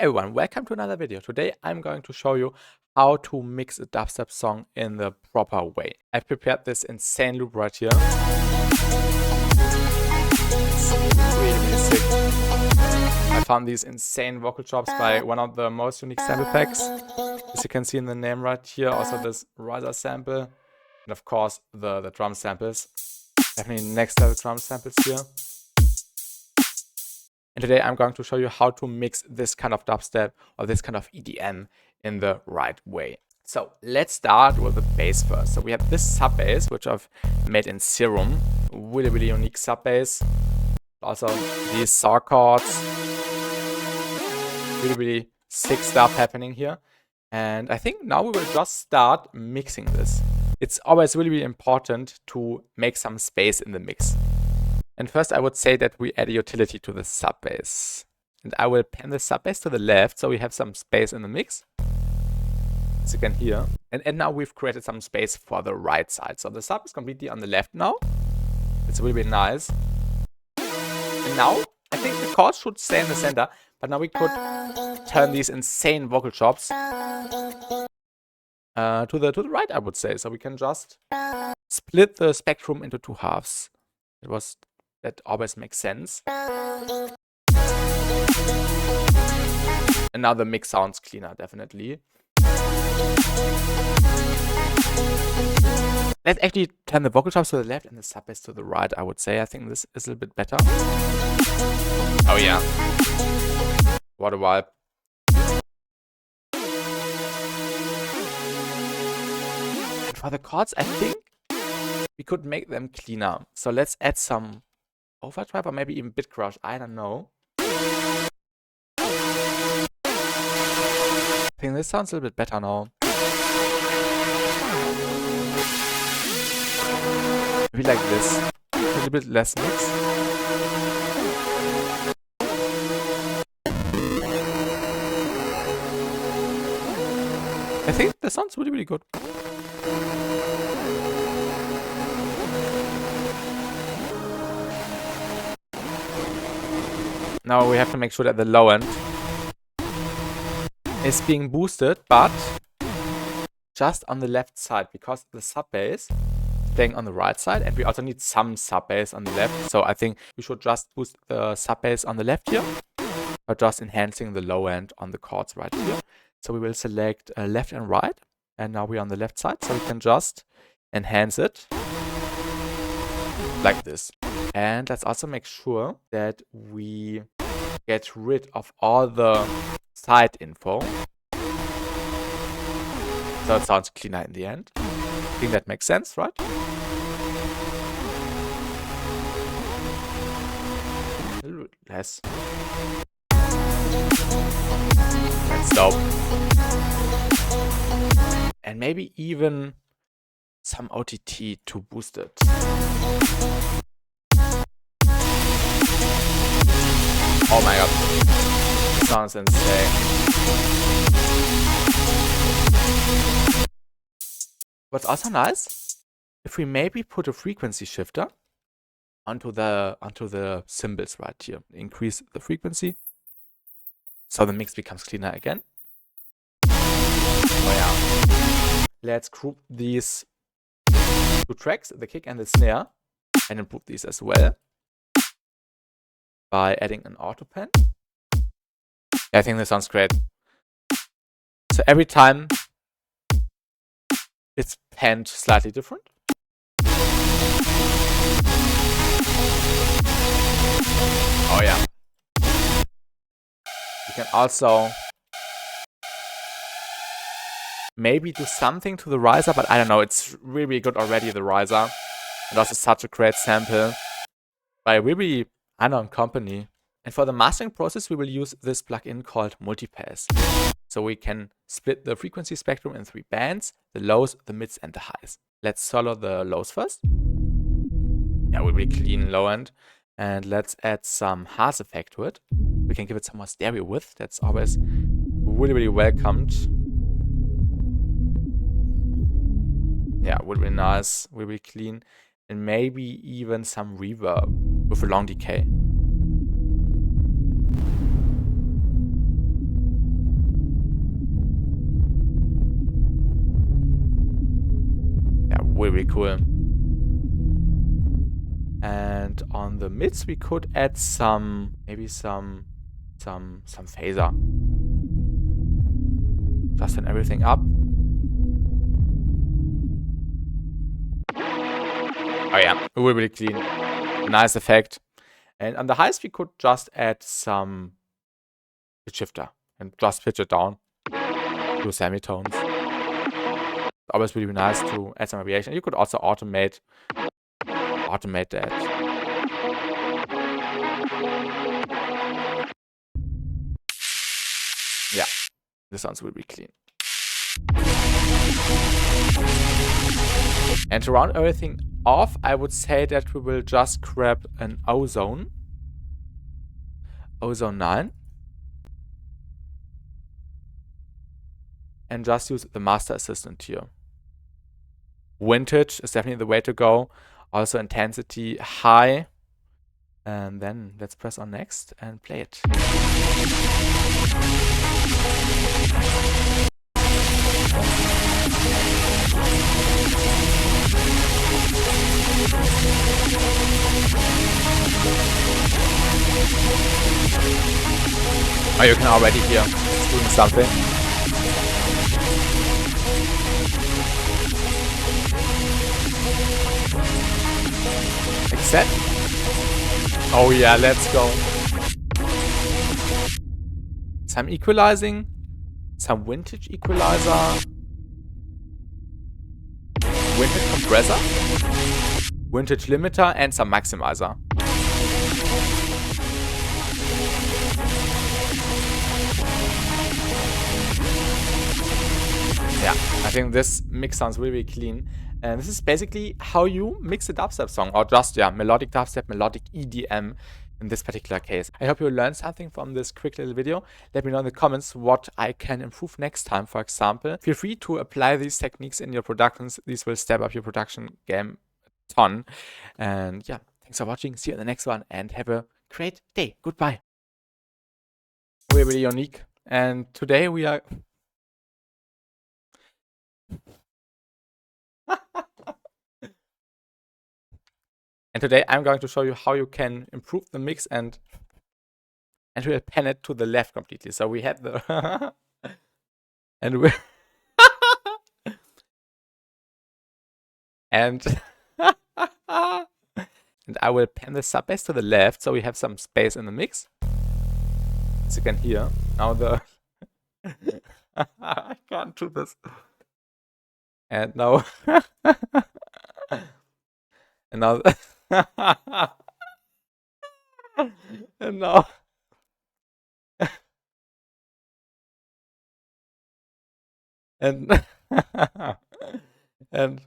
everyone, welcome to another video. Today I'm going to show you how to mix a dubstep song in the proper way. I've prepared this insane loop right here. It's really sick. I found these insane vocal chops by one of the most unique sample packs. As you can see in the name right here, also this riser sample. And of course the drum samples. Definitely next level drum samples here. And today I'm going to show you how to mix this kind of dubstep or this kind of EDM in the right way. So let's start with the bass first. So we have this sub bass, which I've made in Serum. Really unique sub bass. Also these saw chords. Really sick stuff happening here. And I think now we will just start mixing this. It's always really important to make some space in the mix. And first I would say that we add a utility to the sub bass. And I will pan the sub bass to the left so we have some space in the mix, as you can hear. And now we've created some space for the right side. So the sub is completely on the left now. It's really nice. And now I think the chords should stay in the center, but now we could turn these insane vocal chops to the right, I would say. So we can just split the spectrum into two halves. That always makes sense. And now the mix sounds cleaner, definitely. Let's actually turn the vocal chops to the left and the sub bass to the right, I would say. I think this is a little bit better. Oh yeah. What a vibe. And for the chords, I think we could make them cleaner. So let's add some overdrive or maybe even bit crush. I don't know. I think this sounds a little bit better now. Maybe like this. A little bit less mix. I think this sounds really good. Now we have to make sure that the low end is being boosted, but just on the left side, because the sub bass is playing on the right side, and we also need some sub bass on the left. So I think we should just boost the sub bass on the left here, but just enhancing the low end on the chords right here. So we will select left and right, and now we're on the left side, so we can just enhance it like this. And let's also make sure that we get rid of all the side info, so it sounds cleaner in the end. I think that makes sense, right? A little bit less. That's dope. And maybe even some OTT to boost it. Oh my god, this sounds insane. What's also nice, if we maybe put a frequency shifter onto the cymbals right here, increase the frequency, so the mix becomes cleaner again. Oh yeah. Let's group these two tracks, the kick and the snare, and improve these as well by adding an auto pan. Yeah, I think this sounds great. So every time it's panned slightly different. Oh yeah. You can also maybe do something to the riser, but I don't know, it's really good already, the riser. And also such a great sample by really unknown company. And for the mastering process, we will use this plugin called Multipass. So we can split the frequency spectrum in 3 bands: the lows, the mids, and the highs. Let's solo the lows first. Yeah, we'll be clean low end. And let's add some harsh effect to it. We can give it some more stereo width. That's always really welcomed. Yeah, will be nice, will be clean. And maybe even some reverb with a long decay. really cool. And on the mids, we could add some, maybe some phaser. Just turn everything up. Oh yeah, really clean. Nice effect. And on the highest, we could just add some pitch shifter and just pitch it down to semitones. Always really nice to add some variation. You could also automate that. Yeah, this sounds really clean. And to round everything off, I would say that we will just grab an ozone 9, and just use the master assistant here. Vintage is definitely the way to go. Also intensity high. And then let's press on next and play it. Oh, you can already hear it's doing something. Except, oh yeah, let's go. Some equalizing, some vintage equalizer, vintage compressor, vintage limiter, and some maximizer. Yeah, I think this mix sounds really clean. And this is basically how you mix a dubstep song, or just, yeah, melodic dubstep, melodic EDM in this particular case. I hope you learned something from this quick little video. Let me know in the comments what I can improve next time, for example. Feel free to apply these techniques in your productions. These will step up your production game a ton. And yeah, thanks for watching. See you in the next one and have a great day. Goodbye. We're really unique. And today we are... And today I'm going to show you how you can improve the mix and we'll pan it to the left completely. So we had the and we and and I will pan the sub bass to the left so we have some space in the mix. As you can hear. Now the I can't do this. And now and now and now and and